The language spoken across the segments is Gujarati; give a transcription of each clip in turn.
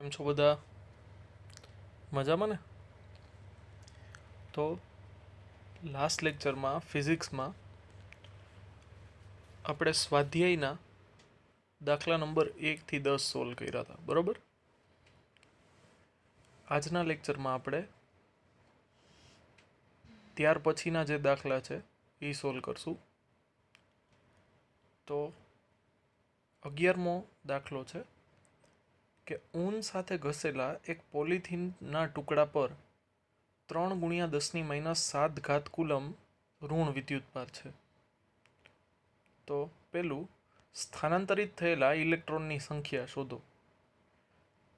કેમ છો બધા? મજામાં ને? તો લાસ્ટ લેક્ચરમાં ફિઝિક્સમાં આપણે સ્વાધ્યાયના દાખલા નંબર 1 થી 10 સોલ્વ કર્યા હતા, બરોબર? આજના લેક્ચરમાં આપણે ત્યાર પછીના જે દાખલા છે એ સોલ્વ કરશું. તો 11મો દાખલો છે કે ઊન સાથે ઘસેલા એક પોલિથીનના ટુકડા પર 3 × 10⁻⁷ કુલમ ઋણ વિદ્યુતભાર છે. તો પેલું, સ્થાનાંતરિત થયેલા ઇલેક્ટ્રોનની સંખ્યા શોધો.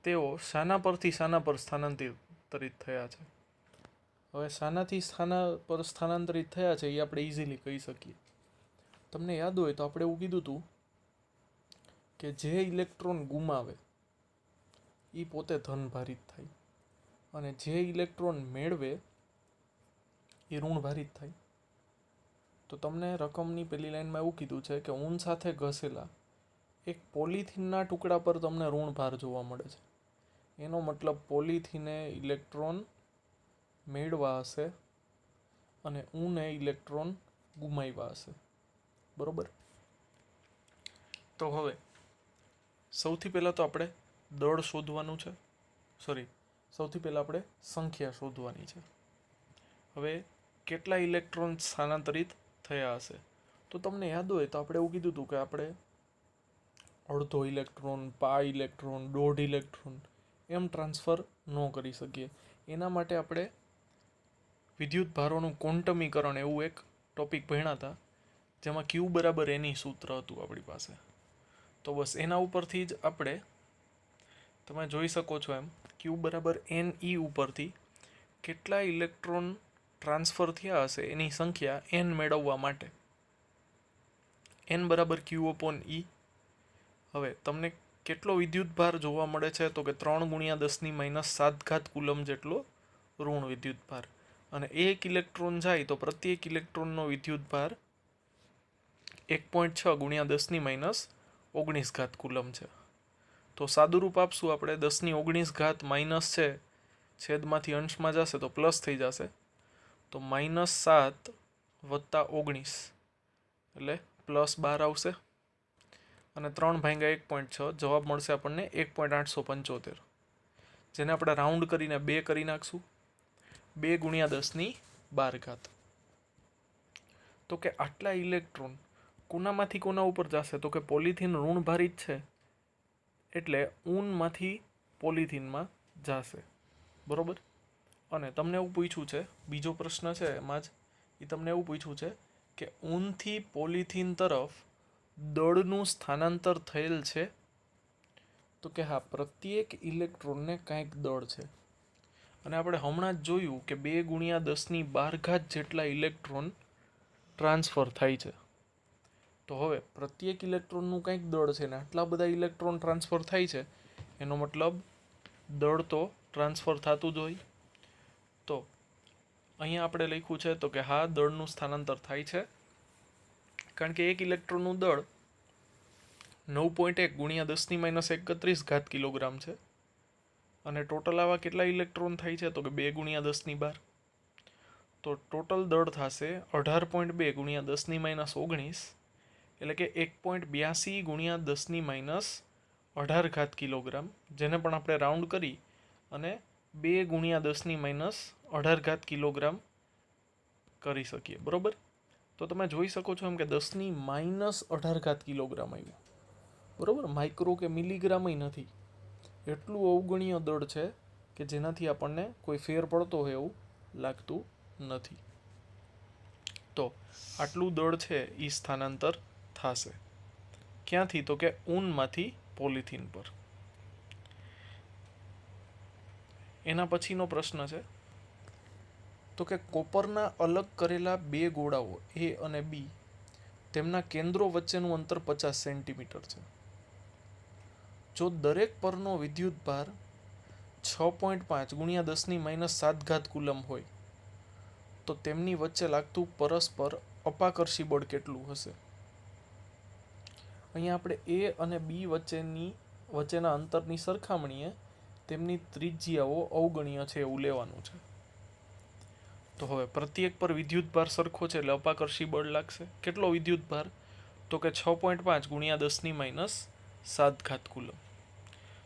તેઓ શાના પરથી શાના પર સ્થાનાંતરિત થયા છે? હવે શાનાથી શાના પર સ્થાનાંતરિત થયા છે એ આપણે ઇઝીલી કહી શકીએ. તમને યાદ હોય તો આપણે એવું કીધું હતું કે જે ઇલેક્ટ્રોન ગુમાવે એ પોતે ધનભારિત થાય અને જે ઇલેક્ટ્રોન મેળવે એ ઋણભારિત થાય. તો તમને રકમની પેલી લાઈનમાં એવું કીધું છે કે ઊન સાથે ઘસેલા એક પોલિથીનના ટુકડા પર તમને ઋણભાર જોવા મળે છે. એનો મતલબ પોલિથીને ઇલેક્ટ્રોન મેળવા હશે અને ઊને ઇલેક્ટ્રોન ગુમાવ્યા હશે, બરોબર? તો હવે સૌથી પહેલાં તો આપણે દળ શોધવાનું છે. સૌથી પહેલાં આપણે સંખ્યા શોધવાની છે. હવે કેટલા ઇલેક્ટ્રોન સ્થાનાંતરિત થયા હશે? તો તમને યાદ હોય તો આપણે એવું કીધું હતું કે આપણે અડધો ઇલેક્ટ્રોન, π ઇલેક્ટ્રોન, દોઢ ઇલેક્ટ્રોન એમ ટ્રાન્સફર ન કરી શકીએ. એના માટે આપણે વિદ્યુત ભારોનું ક્વોન્ટમીકરણ એવું એક ટોપિક ભણ્યા હતા, જેમાં ક્યુ બરાબર એની સૂત્ર હતું આપણી પાસે. તો બસ એના ઉપરથી જ આપણે, તમે જોઈ શકો છો એમ, ક્યુ બરાબર NE ઉપરથી કેટલા ઇલેક્ટ્રોન ટ્રાન્સફર થયા હશે એની સંખ્યા n મેળવવા માટે n બરાબર Q/E. હવે તમને કેટલો વિદ્યુતભાર જોવા મળે છે? તો કે 3 × 10⁻⁷ કુલમ જેટલો ઋણ વિદ્યુતભાર. અને એક ઇલેક્ટ્રોન જાય તો પ્રત્યેક ઇલેક્ટ્રોનનો વિદ્યુતભાર 1.6 × 10⁻⁹ કુલમ છે. તો સાદુરૂપ આપશું આપણે, 10⁻⁹ માઇનસ છે, છેદમાંથી અંશમાં જશે તો પ્લસ થઈ જશે. તો -7 + 19 એટલે +12 આવશે. અને 3/1.6 જવાબ મળશે આપણને 1.875, જેને આપણે રાઉન્ડ કરીને 2 કરી નાખશું. 2 × 10⁻12. તો કે આટલા ઇલેક્ટ્રોન કોનામાંથી કોના ઉપર જશે? તો કે પોલિથીન ઋણભારિત છે એટલે ઊનમાંથી પોલિથીનમાં જશે, બરોબર? અને તમને એવું પૂછ્યું છે, બીજો પ્રશ્ન છે એમાં જ, એ તમને એવું પૂછ્યું છે કે ઊનથી પોલિથીન તરફ દળનું સ્થાનાંતર થયેલ છે? તો કે હા, પ્રત્યેક ઇલેક્ટ્રોનને કાંઈક દળ છે. અને આપણે હમણાં જ જોયું કે 2 × 10⁻12 જેટલા ઇલેક્ટ્રોન ટ્રાન્સફર થાય છે. તો હવે પ્રત્યેક ઇલેક્ટ્રોનનું કંઈક દળ છે ને આટલા બધા ઇલેક્ટ્રોન ટ્રાન્સફર થાય છે, એનો મતલબ દળ તો ટ્રાન્સફર થતું જ હોય. તો અહીંયા આપણે લખ્યું છે તો કે હા, દળનું સ્થાનાંતર થાય છે, કારણ કે એક ઇલેક્ટ્રોનનું દળ 9.1 × 10⁻31 કિલોગ્રામ છે. અને ટોટલ આવા કેટલા ઇલેક્ટ્રોન થાય છે? તો કે 2 × 1012. તો ટોટલ દળ થશે 18.2 × 10⁻19, એટલે કે 1.82 × 10⁻18 કિલોગ્રામ, જેને પણ આપણે રાઉન્ડ કરી અને 2 × 10⁻18 કિલોગ્રામ કરી શકીએ, બરોબર? તો તમે જોઈ શકો છો એમ કે 10⁻18 કિલોગ્રામ આવ્યું, બરોબર? માઇક્રો કે મિલીગ્રામ નથી. એટલું અવગણ્ય દળ છે કે જેનાથી આપણને કોઈ ફેર પડતો હોય એવું લાગતું નથી. તો આટલું દળ છે એ સ્થાનાંતર થશે ક્યાંથી? તો કે ઊનમાંથી પોલિથીન પર. એના પછીનો પ્રશ્ન છે તો કે કોપરના અલગ કરેલા 2 ગોળાઓ A અને B, તેમના કેન્દ્રો વચ્ચેનું અંતર 50 સેન્ટીમીટર છે. જો દરેક પરનો વિદ્યુતભાર 6.5 × 10⁻7 કુલમ હોય તો તેમની વચ્ચે લાગતું પરસ્પર અપાકર્ષી બળ કેટલું હશે? અહીંયા આપણે A અને B વચ્ચેના અંતરની સરખામણીએ તેમની ત્રિજ્યાઓ અવગણ્ય છે એવું લેવાનું છે. તો હવે પ્રત્યેક પર વિદ્યુતભાર સરખો છે એટલે અપાકર્ષી બળ લાગશે. કેટલો વિદ્યુતભાર? તો કે 6.5 ગુણ્યા 10⁻7 કુલમ.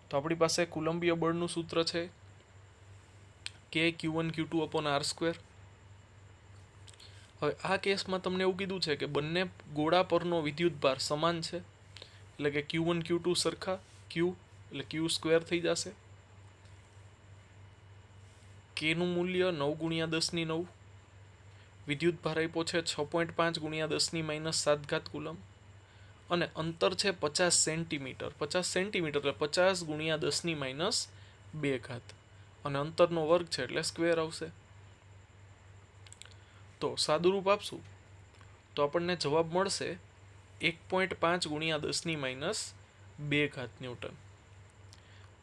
તો આપણી પાસે કુલંબીય બળનું સૂત્ર છે કે Q1Q2/r². હવે આ કેસમાં તમને એવું કીધું છે કે બંને ગોળા પરનો વિદ્યુતભાર સમાન છે, એટલે કે Q1 Q2 સરખા, Q એટલે Q² થઈ જશે. કેનું મૂલ્ય 9 ગુણ્યા 10⁹. વિદ્યુતભાર આપ્યો છે 6.5 ગુણ્યા 10⁻7 કુલમ અને અંતર છે 50 સેન્ટીમીટર. 50 સેન્ટીમીટર એટલે 50 ગુણ્યા 10⁻2 અને અંતરનો વર્ગ છે એટલે સ્ક્વેર આવશે. તો સાદુરૂપ આપશું તો આપણને જવાબ મળશે 1.5 ગુણ્યા 10⁻2 ન્યૂટન.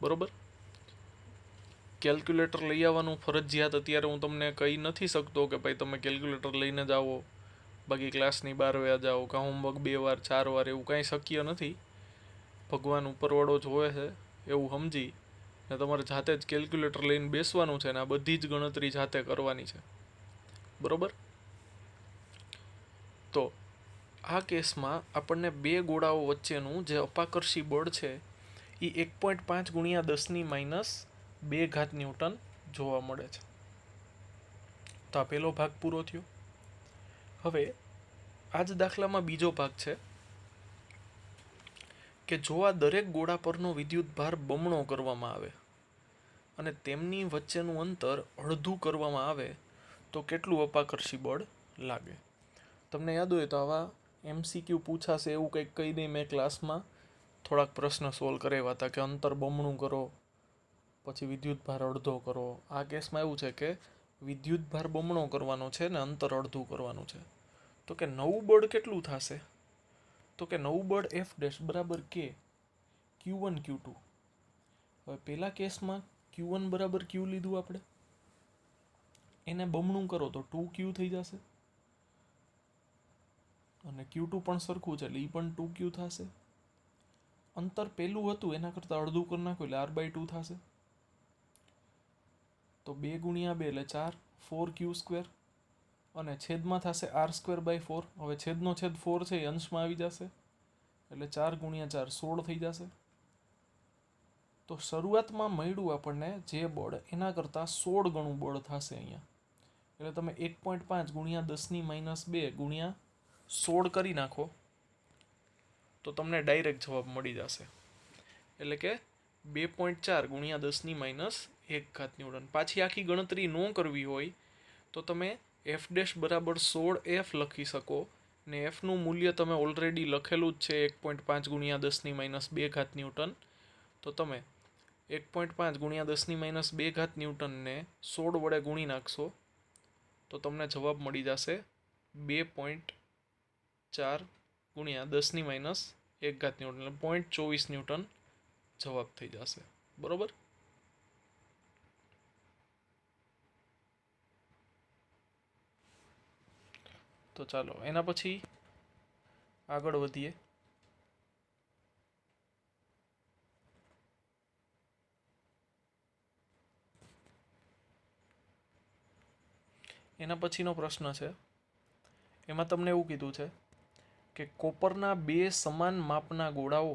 બરોબર. કેલ્ક્યુલેટર લઈ આવવાનું ફરજિયાત અત્યારે હું તમને કહી નથી શકતો કે ભાઈ તમે કેલ્ક્યુલેટર લઈને જ આવો, બાકી ક્લાસની 12 વાગ્યા જાઓ, કાં હોમવર્ક 2 વાર 4 વાર, એવું કાંઈ શક્ય નથી. ભગવાન ઉપરવાળો જોવે છે એવું સમજી ને તમારે જાતે જ કેલ્ક્યુલેટર લઈને બેસવાનું છે ને આ બધી જ ગણતરી જાતે કરવાની છે. બરોબર. તો આ કેસમાં આપણને બે ગોળાઓ વચ્ચેનું જે અપાકર્ષી બળ છે એ 1.5 ગુણ્યા 10⁻2 ન્યૂટન જોવા મળે છે. તો આ પહેલો ભાગ પૂરો થયો. હવે આ જ દાખલામાં બીજો ભાગ છે કે જો આ દરેક ગોળા પરનો વિદ્યુતભાર બમણો કરવામાં આવે અને તેમની વચ્ચેનું અંતર અડધું કરવામાં આવે તો કેટલું અપાકર્ષી બળ લાગે. તમને યાદ હોય તો આવા MCQ પૂછાશે એવું કંઈક કહી દઈ મેં ક્લાસમાં થોડાક પ્રશ્ન સોલ્વ કરાવ્યા હતા કે અંતર બમણું કરો પછી વિદ્યુતભાર અડધો કરો. આ કેસમાં એવું છે કે વિદ્યુતભાર બમણો કરવાનો છે ને અંતર અડધું કરવાનું છે. તો કે નવું બળ કેટલું થશે? તો કે નવું બળ F' બરાબર K Q1 Q2. હવે પહેલા કેસમાં Q1 બરાબર Q લીધું આપણે, એને બમણું કરો તો 2Q થઈ જશે અને Q2 પણ સરખું છે એટલે એ પણ 2Q થશે. અંતર પહેલું હતું એના કરતાં અડધું કરી નાખો એટલે R/2 થશે. તો 2 ગુણ્યા 2 એટલે 4 4Q² અને છેદમાં થશે R²/4. હવે છેદનો છેદ 4 છે એ અંશમાં આવી જશે એટલે 4 ગુણ્યા 4 16 થઈ જશે. તો શરૂઆતમાં મળ્યું આપણને જે બળ એના કરતાં 16 ગણું બળ થશે અહીંયા. એટલે તમે 1.5 ગુણ્યા 10⁻2 ગુણ્યા 16 કરી નાખો તો તમને ડાયરેક્ટ જવાબ મળી જશે. એટલે કે 2.4 ગુણ્યા 10⁻1 ન્યૂટન. પાછી આખી ગણતરી ન કરવી હોય તો તમે F' બરાબર 16F લખી શકો ને Fનું મૂલ્ય તમે ઓલરેડી લખેલું જ છે 1.5 ગુણ્યા 10⁻2 ન્યૂટન. તો તમે 1.5 ગુણ્યા 10⁻2 ન્યૂટનને 16 વડે ગુણી નાખશો તો તમને જવાબ મળી જશે 2.4 ગુણ્યા 10⁻1 ન્યૂટન એટલે 0.24 ન્યૂટન જવાબ થઈ જશે. બરોબર. તો ચાલો એના પછી આગળ વધીએ. એના પછીનો પ્રશ્ન છે એમાં તમને એવું કીધું છે કે કોપરના બે સમાન માપના ગોળાઓ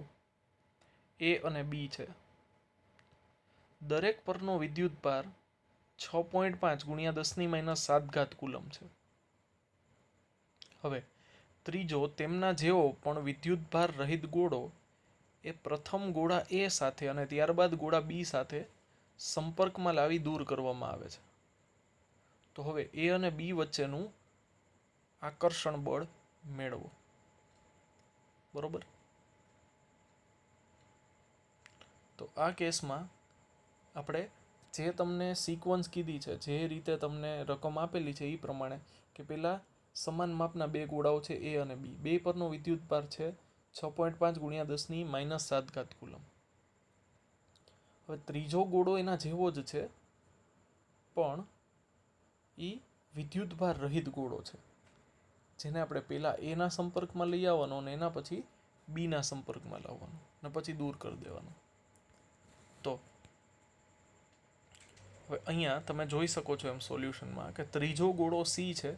A અને B છે. દરેક પરનો વિદ્યુતભાર 6.5 ગુણ્યા 10⁻7 કુલમ છે. હવે ત્રીજો તેમના જેવો પણ વિદ્યુતભાર રહિત ગોળો એ પ્રથમ ગોળા A સાથે અને ત્યારબાદ ગોળા B સાથે સંપર્કમાં લાવી દૂર કરવામાં આવે છે. તો હવે A અને B વચ્ચેનું આકર્ષણ બળ મેળવો. બરોબર. તો આ કેસમાં આપણે જે તમને સિક્વન્સ કીધી છે, જે રીતે તમને રકમ આપેલી છે એ પ્રમાણે કે પહેલાં સમાન માપના બે ગોળાઓ છે A અને B, બે પરનો વિદ્યુતભાર છે 6.5 ગુણ્યા 10⁻7 કુલમ. હવે ત્રીજો ગોળો એના જેવો જ છે પણ એ વિદ્યુતભાર રહિત ગોળો છે જેને આપણે પહેલાં Aના સંપર્કમાં લઈ આવવાનો અને એના પછી Bના સંપર્કમાં લાવવાનો અને પછી દૂર કરી દેવાનો. તો હવે અહીંયા તમે જોઈ શકો છો એમ સોલ્યુશનમાં કે ત્રીજો ગોળો સી છે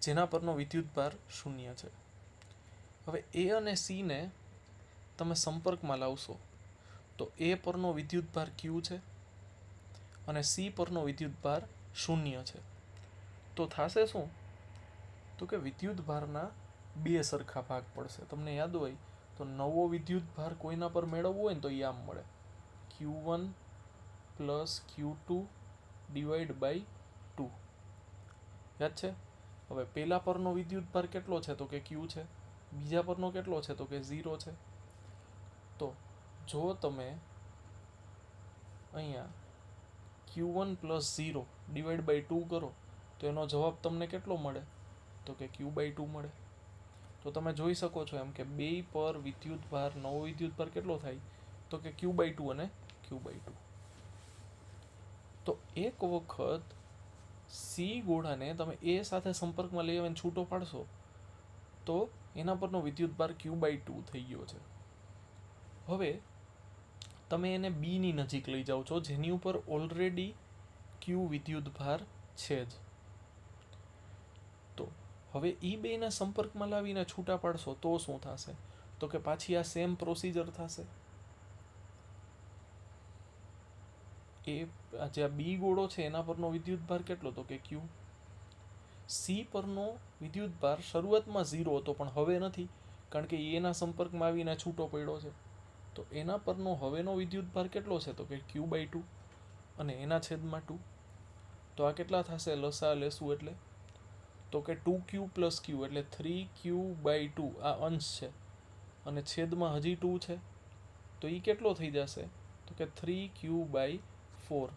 જેના પરનો વિદ્યુતભાર 0 છે. હવે એ અને સીને તમે સંપર્કમાં લાવશો તો એ પરનો વિદ્યુતભાર ક્યુ છે અને સી પરનો વિદ્યુતભાર 0 છે. તો થશે શું? તો કે વિદ્યુતભારના બે સરખા ભાગ પડશે. તમને યાદ હોય તો નવો વિદ્યુતભાર કોઈના પર મેળવવો હોય ને તો એ આમ મળે, Q1 plus Q2 divide by 2. યાદ છે? હવે પહેલા પરનો વિદ્યુતભાર કેટલો છે? તો કે Q છે. બીજા પરનો કેટલો છે? તો કે 0 છે. તો જો તમે અહીંયા Q1 પ્લસ 0 ડિવાઈડ બાય 2 કરો તો એનો જવાબ તમને કેટલો મળે? તો કે Q/2 મળે. તો તમે જોઈ શકો છો એમ કે બે પર વિદ્યુતભાર, નવો વિદ્યુતભાર કેટલો થાય? તો કે Q/2 અને Q/2. તો એક વખત સી ગોળાને તમે એ સાથે સંપર્કમાં લઈ આવીને છૂટો પાડશો તો એના પરનો વિદ્યુતભાર Q/2 થઈ ગયો છે. હવે તમે એને બીની નજીક લઈ જાઓ છો જેની ઉપર ઓલરેડી Q વિદ્યુતભાર છે જ. તો હવે એ બેને સંપર્કમાં લાવીને છૂટા પાડશો તો શું થશે? તો કે પાછી આ સેમ પ્રોસિજર થશે. એ જે આ બી ગોળો છે એના પરનો વિદ્યુતભાર કેટલો? તો કે Q. સી પરનો વિદ્યુતભાર શરૂઆતમાં 0 હતો પણ હવે નથી, કારણ કે એના સંપર્કમાં આવીને છૂટો પડ્યો છે. તો એના પરનો હવેનો વિદ્યુતભાર કેટલો છે? તો કે Q/2 અને એના છેદમાં 2. તો આ કેટલા થશે? લસા લેશું એટલે તો કે 2Q પ્લસ Q એટલે 3Q/2. આ અંશ છે અને છેદમાં હજી 2 છે તો એ કેટલો થઈ જશે? તો કે 3Q/4.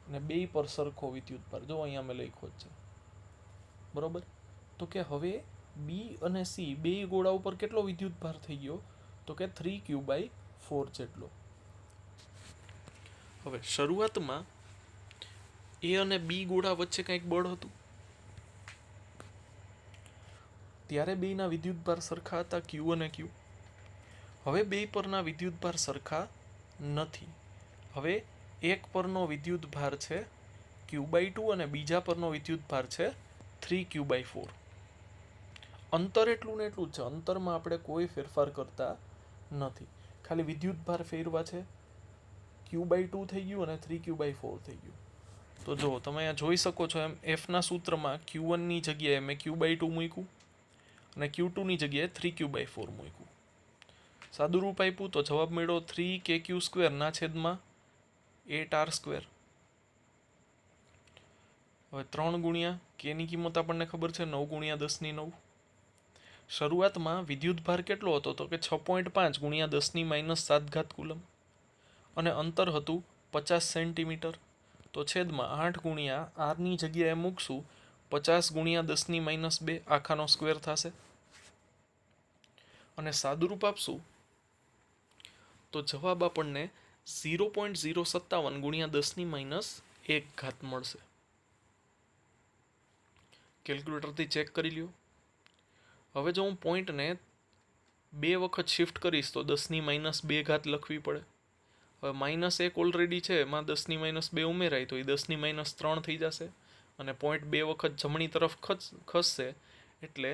અને બે પર સરખો વિદ્યુતભાર, જો અહીંયા મેં લખ્યો જ છે, બરોબર. તો કે હવે બી અને સી બે ગોળા ઉપર કેટલો વિદ્યુતભાર થઈ ગયો? તો કે 3Q/4 જેટલો. હવે શરૂઆતમાં એ અને બી ગોળા વચ્ચે કંઈક બળ હતું ત્યારે બેના વિદ્યુતભાર સરખા હતા, Q અને Q. હવે બે પરના વિદ્યુતભાર સરખા નથી. હવે એક પરનો વિદ્યુતભાર છે Q/2 અને બીજા પરનો વિદ્યુતભાર છે 3Q/4. અંતર એટલું ને એટલું જ છે. અંતરમાં આપણે કોઈ ફેરફાર કરતા નથી, ખાલી વિદ્યુતભાર ફેરવા છે. Q/2 થઈ ગયું અને 3Q/4 થઈ ગયું. તો જો તમે અહીંયા જોઈ શકો છો એમ એફના સૂત્રમાં Q1ની જગ્યાએ મેં Q/2 મૂક્યું અને Q2ની જગ્યાએ 3Q/4 મૂક્યું. સાદુરૂપ આપ્યું તો જવાબ મળ્યો 3KQ² ના છેદમાં 8R². હવે 3 ગુણ્યા કેની કિંમત આપણને ખબર છે 9 ગુણ્યા 10⁹. શરૂઆતમાં વિદ્યુતભાર કેટલો હતો? તો કે 6.5 ગુણ્યા 10⁻7 કુલમ અને અંતર હતું 50 સેન્ટીમીટર. તો છેદમાં 8 ગુણ્યા આરની જગ્યાએ મૂકશું 50 ગુણ્યા 10⁻2 આખાનો સ્ક્વેર થશે અને સાદુરૂપ આપશું તો જવાબ આપણને 0.057 ગુણ્યા 10⁻1 મળશે. કેલ્ક્યુલેટરથી ચેક કરી લ્યો. હવે જો હું પોઈન્ટને 2 વખત શિફ્ટ કરીશ તો 10⁻2 લખવી પડે. હવે -1 ઓલરેડી છે, એમાં 10⁻2 ઉમેરાય તો એ 10⁻3 થઈ જશે અને પોઈન્ટ 2 વખત જમણી તરફ ખસશે એટલે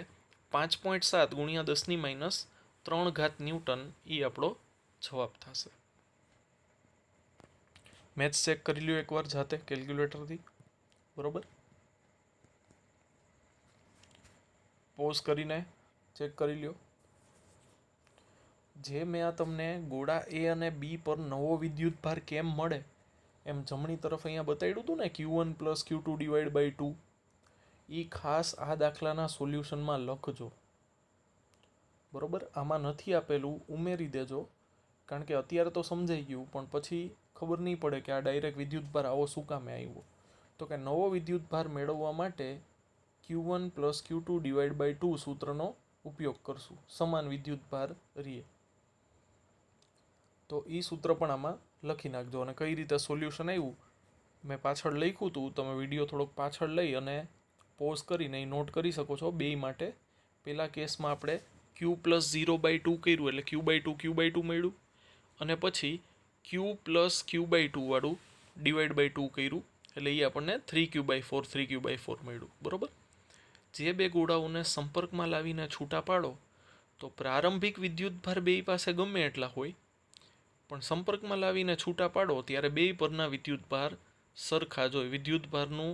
5.7 ગુણ્યા 10⁻3 ન્યૂટન એ આપણો જવાબ થશે. મેથ્સ ચેક કરી લ્યો એકવાર જાતે કેલ્ક્યુલેટરથી, બરોબર. પોઝ કરીને ચેક કરી લ્યો. જે મેં આ તમને ગોળા એ અને બી પર નવો વિદ્યુતભાર કેમ મળે એમ જમણી તરફ અહીંયા બતાવ્યું હતું ને Q1 plus Q2 divide by 2, એ ખાસ આ દાખલાના સોલ્યુશનમાં લખજો, બરોબર. આમાં નથી આપેલું, ઉમેરી દેજો, કારણ કે અત્યારે તો સમજાઈ ગયું પણ પછી ખબર નહીં પડે કે આ ડાયરેક્ટ વિદ્યુતભાર આવો શું કામે આવ્યો. તો કે નવો વિદ્યુતભાર મેળવવા માટે Q1 plus Q2 divide by 2 સૂત્રનો ઉપયોગ કરશું, સમાન વિદ્યુતભાર રીએ. તો એ સૂત્ર પણ આમાં લખી નાખજો અને કઈ રીતે સોલ્યુશન આવ્યું મેં પાછળ લખ્યું હતું, તમે વિડીયો થોડોક પાછળ લઈ અને પોઝ કરીને એ નોટ કરી શકો છો. બે માટે પહેલા કેસમાં આપણે Q પ્લસ 0/2 કર્યું એટલે Q/2 મળ્યું અને પછી Q પ્લસ Q/2 વાળું ડિવાઈડ બાય 2 કર્યું એટલે એ આપણને 3q/4 3q/4 મળ્યું. બરાબર. જે બે ગોળાઓને સંપર્કમાં લાવીને છૂટા પાડો તો પ્રારંભિક વિદ્યુતભાર બે પાસે ગમે એટલા હોય, પણ સંપર્કમાં લાવીને છૂટા પાડો ત્યારે બે પરના વિદ્યુતભાર સરખા જ હોય, વિદ્યુતભારનું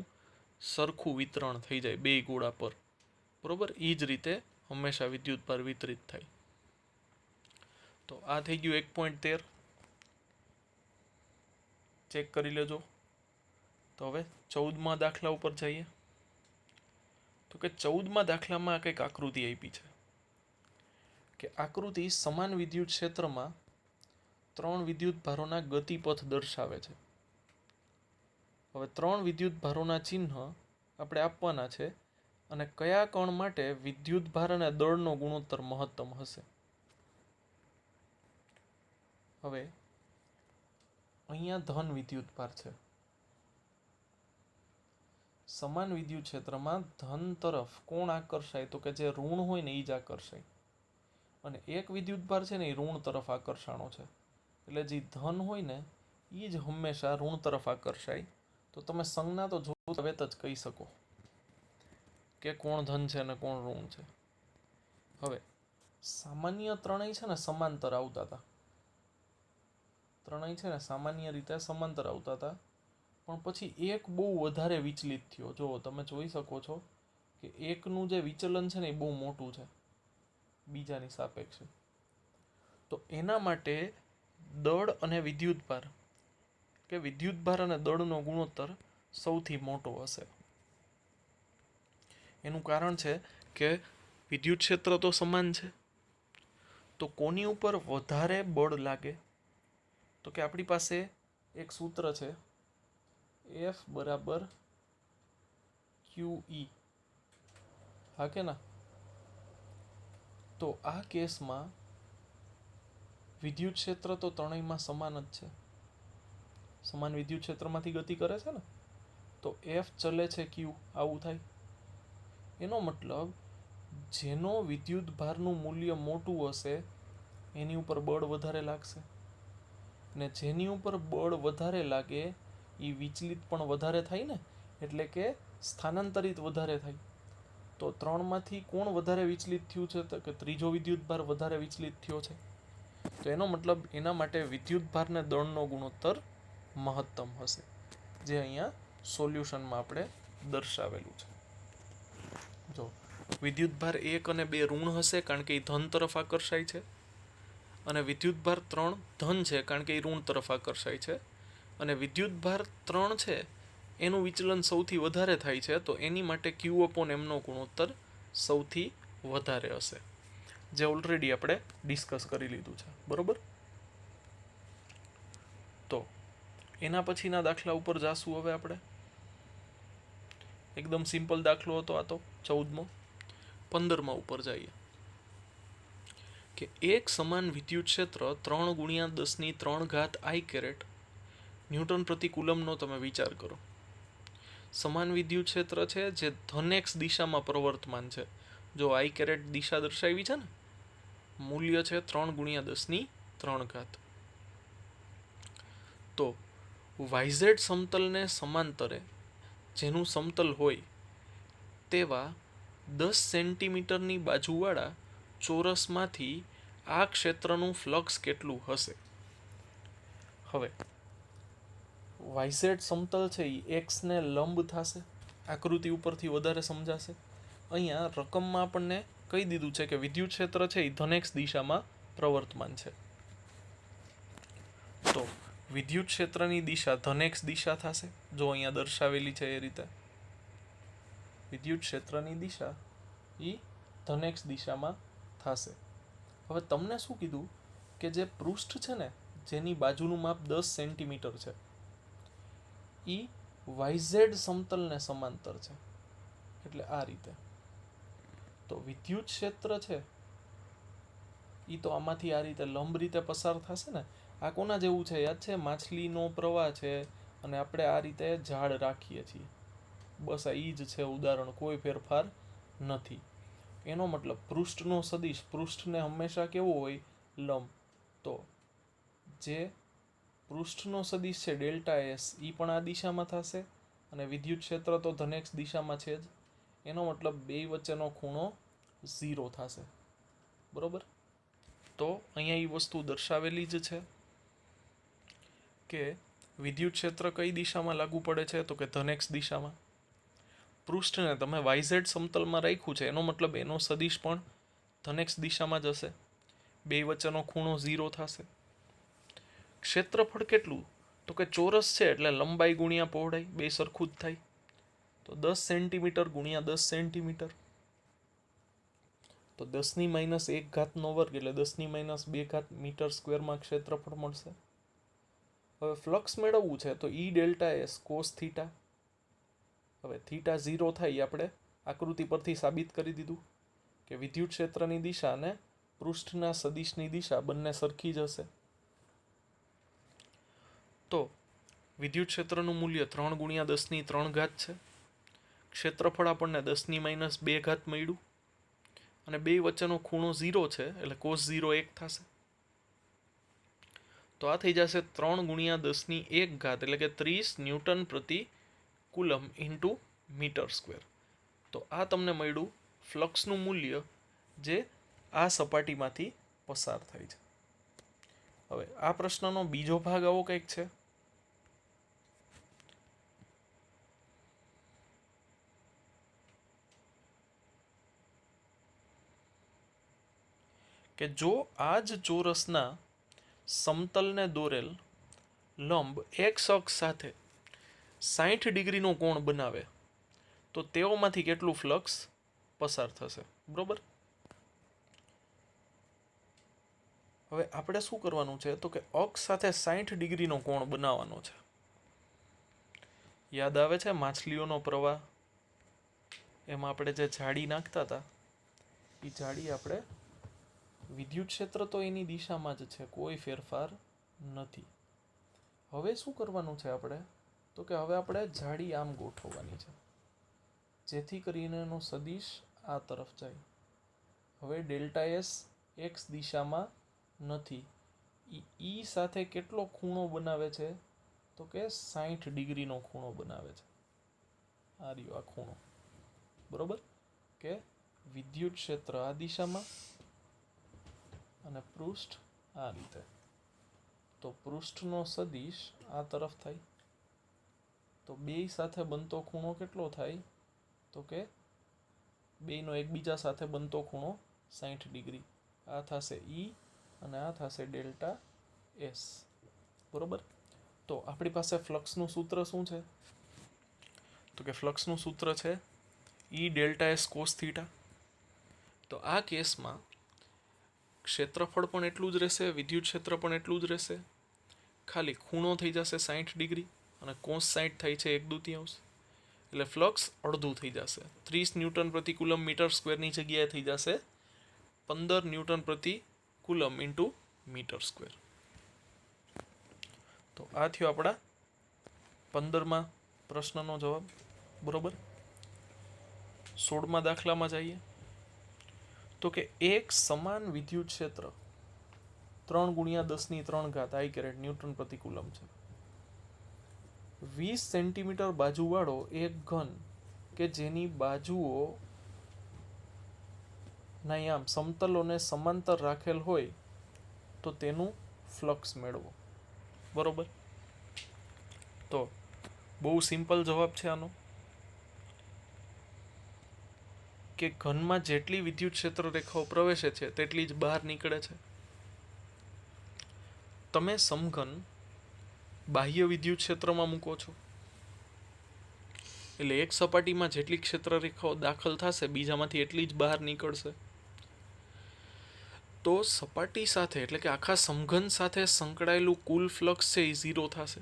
સરખું વિતરણ થઈ જાય બે ગોળા પર. બરાબર. એ જ રીતે હંમેશા વિદ્યુતભાર વિતરિત થાય. તો આ થઈ ગયું 1.13. ચેક કરી લેજો. તો હવે 14મા દાખલા ઉપર જઈએ. તો કે 14મા દાખલામાં કંઈક આકૃતિ આપી છે કે આકૃતિ સમાન વિદ્યુત ક્ષેત્રમાં 3 વિદ્યુતભારોના ગતિપથ દર્શાવે છે. હવે 3 વિદ્યુતભારોના ચિહ્ન આપણે આપવાના છે અને કયા કણ માટે વિદ્યુતભાર અને દળનો ગુણોત્તર મહત્તમ હશે. હવે અહીંયા ધન વિદ્યુતભાર છે. સમાન વિદ્યુત ક્ષેત્રમાં ધન તરફ કોણ આકર્ષાય? તો કે જે ઋણ હોય ને એ જ આકર્ષાય. અને એક વિદ્યુતભાર છે ને એ ઋણ તરફ આકર્ષાણો છે. એટલે જે ધન હોય ને એ જ હંમેશા ઋણ તરફ આકર્ષાય. તો તમે સંજ્ઞા તો જોતા વેત જ કહી શકો કે કોણ ધન છે અને કોણ ઋણ છે. હવે સામાન્ય ત્રણેય છે ને સમાંતર આવતા હતા. ત્રણેય છે ને સામાન્ય રીતે સમાંતર આવતા હતા, પણ પછી એક બહુ વધારે વિચલિત થયો. જો તમે જોઈ શકો છો કે એકનું જે વિચલન છે ને એ બહુ મોટું છે બીજાની સાપેક્ષે. તો એના માટે દળ અને વિદ્યુતભાર કે વિદ્યુતભાર અને દળનો ગુણોત્તર સૌથી મોટો હશે. એનું કારણ છે કે વિદ્યુત ક્ષેત્ર તો સમાન છે, તો કોની ઉપર વધારે બળ લાગે? તો કે આપણી પાસે એક સૂત્ર છે F બરાબર QE. હા કે ના? તો આ કેસમાં વિદ્યુત ક્ષેત્ર તો ત્રણેયમાં સમાન જ છે. સમાન વિદ્યુત ક્ષેત્રમાંથી ગતિ કરે છે ને, તો F ચલે છે Q. આવું થાય. એનો મતલબ જેનો વિદ્યુતભારનું મૂલ્ય મોટું હશે એની ઉપર બળ વધારે લાગશે, ને જેની ઉપર બળ વધારે લાગે એ વિચલિત પણ વધારે થાય ને, એટલે કે સ્થાનાંતરિત વધારે થાય. તો ત્રણમાંથી કોણ વધારે વિચલિત થયું છે? તો કે ત્રીજો વિદ્યુતભાર વધારે વિચલિત થયો છે. તો એનો મતલબ એના માટે વિદ્યુતભાર ને દળનો ગુણોત્તર મહત્તમ હશે, જે અહીંયા સોલ્યુશનમાં આપણે દર્શાવેલું છે. જો વિદ્યુતભાર 1 અને 2 ઋણ હશે કારણ કે એ ધન તરફ આકર્ષાય છે, અને વિદ્યુતભાર 3 ધન છે કારણ કે એ ઋણ તરફ આકર્ષાય છે, અને વિદ્યુતભાર 3 છે એનું વિચલન સૌથી વધારે થાય છે, તો એની માટે Q/M નો ગુણોત્તર સૌથી વધારે હશે, જે ઓલરેડી આપણે ડિસ્કસ કરી લીધું છે. બરોબર. તો એના પછીના દાખલા ઉપર જાશું. હવે આપણે એકદમ સિમ્પલ દાખલો હતો આ તો 14મો. 15મા ઉપર જઈએ કે એક સમાન વિદ્યુત ક્ષેત્ર 3 × 10³ I કેરેટ ન્યૂટન પ્રતિ કુલમનો તમે વિચાર કરો. સમાન વિદ્યુત ક્ષેત્ર છે જે ધન x દિશામાં પ્રવર્તમાન છે. જો I કેરેટ દિશા દર્શાવી છે ને, મૂલ્ય છે 3 × 10³ તો YZ સમતલને સમાંતરે જેનું સમતલ હોય તેવા 10 સેન્ટીમીટરની બાજુવાળા ચોરસમાંથી આ ક્ષેત્રનું ફ્લક્સ કેટલું હશે? હવે YZ સમતલ છે એ x ને લંબ થશે. આકૃતિ ઉપરથી વધારે સમજાશે. અહીંયા રકમમાં આપણને કહી દીધું છે કે વિદ્યુત ક્ષેત્ર છે એ ધન x દિશામાં પ્રવર્તમાન છે. તો વિદ્યુત ક્ષેત્રની દિશા ધન x દિશા થશે. જો અહીંયા દર્શાવેલી છે એ રીતે વિદ્યુત ક્ષેત્રની દિશા એ ધન x દિશામાં થશે. હવે તમને શું કીધું કે જે પૃષ્ઠ છે ને જેની બાજુનું માપ 10 સેન્ટીમીટર છે એ YZ સમતલને સમાંતર છે. એટલે આ રીતે તો વિદ્યુત ક્ષેત્ર છે એ તો આમાંથી આ રીતે લંબ રીતે પસાર થશે ને. આ કોના જેવું છે યાદ છે? માછલીનો પ્રવાહ છે અને આપણે આ રીતે ઝાડ રાખીએ છીએ. બસ આ ઈ જ છે ઉદાહરણ, કોઈ ફેરફાર નથી. એનો મતલબ પૃષ્ઠનો સદિશ, પૃષ્ઠને હંમેશા કેવો હોય? લંબ. તો જે પૃષ્ઠનો સદિશ છે ડેલ્ટા S એ પણ આ દિશામાં થશે અને વિદ્યુત ક્ષેત્ર તો ધન x દિશામાં છે જ, એનો મતલબ બે વચ્ચેનો ખૂણો 0 થશે. બરોબર. તો અહીંયા એ વસ્તુ દર્શાવેલી જ છે કે વિદ્યુત ક્ષેત્ર કઈ દિશામાં લાગુ પડે છે, તો કે ધન x દિશામાં. પૃષ્ઠને તમે yz સમતલમાં રાખ્યું છે, એનો મતલબ એનો સદિશ પણ ધન x દિશામાં જ હશે. બે વચ્ચેનો ખૂણો 0 થશે. ક્ષેત્રફળ કેટલું, તો કે ચોરસ છે એટલે લંબાઈ ગુણ્યા પહોળાઈ બે સરખું જ થાય. તો 10 સેન્ટીમીટર ગુણ્યા 10 સેન્ટીમીટર, તો 10⁻1² એટલે 10⁻2 મીટર સ્ક્વેરમાં ક્ષેત્રફળ મળશે. હવે ફ્લક્સ મેળવવું છે તો E delta S cos theta. હવે થીટા 0 થાય આપણે આકૃતિ પરથી સાબિત કરી દીધું કે વિદ્યુત ક્ષેત્રની દિશા અને પૃષ્ઠના સદિશની દિશા બંને સરખી જ હશે. તો વિદ્યુત ક્ષેત્રનું મૂલ્ય 3 ગુણ્યા 10⁻³ છે. ક્ષેત્રફળ આપણને 10⁻2 મળ્યું અને બે વચ્ચેનો ખૂણો 0 છે એટલે cos 0 1 થશે. તો આ થઈ જશે 3 ગુણ્યા 10⁻1 એટલે કે 30 ન્યૂટન પ્રતિ કુલમ ઇન્ટુ મીટર સ્ક્વેર. તો આ તમને મળ્યું ફ્લક્સનું મૂલ્ય જે આ સપાટીમાંથી પસાર થાય છે. હવે આ પ્રશ્નનો બીજો ભાગ આવો કંઈક છે કે જો આ જ ચોરસના સમતલને દોરેલ લંબ x અક્ષ સાથે 60 ડિગ્રીનો કોણ બનાવે તો તેઓમાંથી કેટલું ફ્લક્સ પસાર થશે. બરોબર. હવે આપણે શું કરવાનું છે તો કે અક્ષ સાથે 60 ડિગ્રીનો કોણ બનાવવાનો છે. યાદ આવે છે માછલીઓનો પ્રવાહ, એમાં આપણે જે જાળી નાખતા હતા એ જાળી આપણે વિદ્યુત ક્ષેત્ર તો એની દિશામાં જ છે, કોઈ ફેરફાર નથી. હવે શું કરવાનું છે આપણે તો કે હવે આપણે જાળી આમ ગોઠવવાની છે જેથી કરીને એનો સદિશ આ તરફ જાય. હવે ડેલ્ટા એસ એક્સ દિશામાં નથી. ઈ સાથે કેટલો ખૂણો બનાવે છે તો કે 60 ડિગ્રીનો ખૂણો બનાવે છે. આ રહ્યો આ ખૂણો. બરોબર. કે વિદ્યુત ક્ષેત્ર આ દિશામાં અને પૃષ્ઠ આ રીતે. તો પૃષ્ઠનો સદિશ આ તરફ થાય તો બે સાથે બનતો ખૂણો કેટલો થાય તો કે બેનો એકબીજા સાથે બનતો ખૂણો 60 ડિગ્રી. આ થશે ઈ અને આ થશે ડેલ્ટા એસ. બરોબર. તો આપણી પાસે ફ્લક્સનું સૂત્ર શું છે તો કે ફ્લક્સનું સૂત્ર છે ઈ ડેલ્ટા એસ કોસ થીટા. તો આ કેસમાં ક્ષેત્રફળ પણ એટલું જ રહેશે, વિદ્યુત ક્ષેત્ર પણ એટલું જ રહેશે, ખાલી ખૂણો થઈ જશે 60 ડિગ્રી અને કોસ 60 થાય છે 1/2, એટલે ફ્લક્સ અડધું થઈ જશે. 30 ન્યૂટન પ્રતિ કુલમ મીટર સ્ક્વેરની જગ્યાએ થઈ જશે 15 ન્યૂટન પ્રતિ કુલમ ઇન્ટુ મીટર સ્ક્વેર. તો આ થયો આપણા 15મા પ્રશ્નનો જવાબ. બરોબર. 16મા દાખલામાં જઈએ તો કે એક સમાન વિદ્યુત ક્ષેત્ર 3 ગુણ્યા 10⁻³ I કેરેટ ન્યૂટન પ્રતિ કુલમ છે. 20 સેન્ટીમીટર બાજુવાળો એક ઘન કે જેની બાજુઓ ના આમ સમતલોને સમાંતર રાખેલ હોય તો તેનું ફ્લક્સ મેળવો. બરોબર. તો બહુ સિમ્પલ જવાબ છે આનો કે ઘનમાં જેટલી વિદ્યુત ક્ષેત્ર રેખાઓ પ્રવેશે છે તેટલી જ બહાર નીકળે છે. તમે સમઘન બાહ્ય વિદ્યુત ક્ષેત્રમાં મૂકો છો એટલે એક સપાટીમાં જેટલી ક્ષેત્ર રેખાઓ દાખલ થશે બીજામાંથી એટલી જ બહાર નીકળશે. તો સપાટી સાથે એટલે કે આખા સમઘન સાથે સંકળાયેલું કુલ ફ્લક્સ છે એ 0 થશે.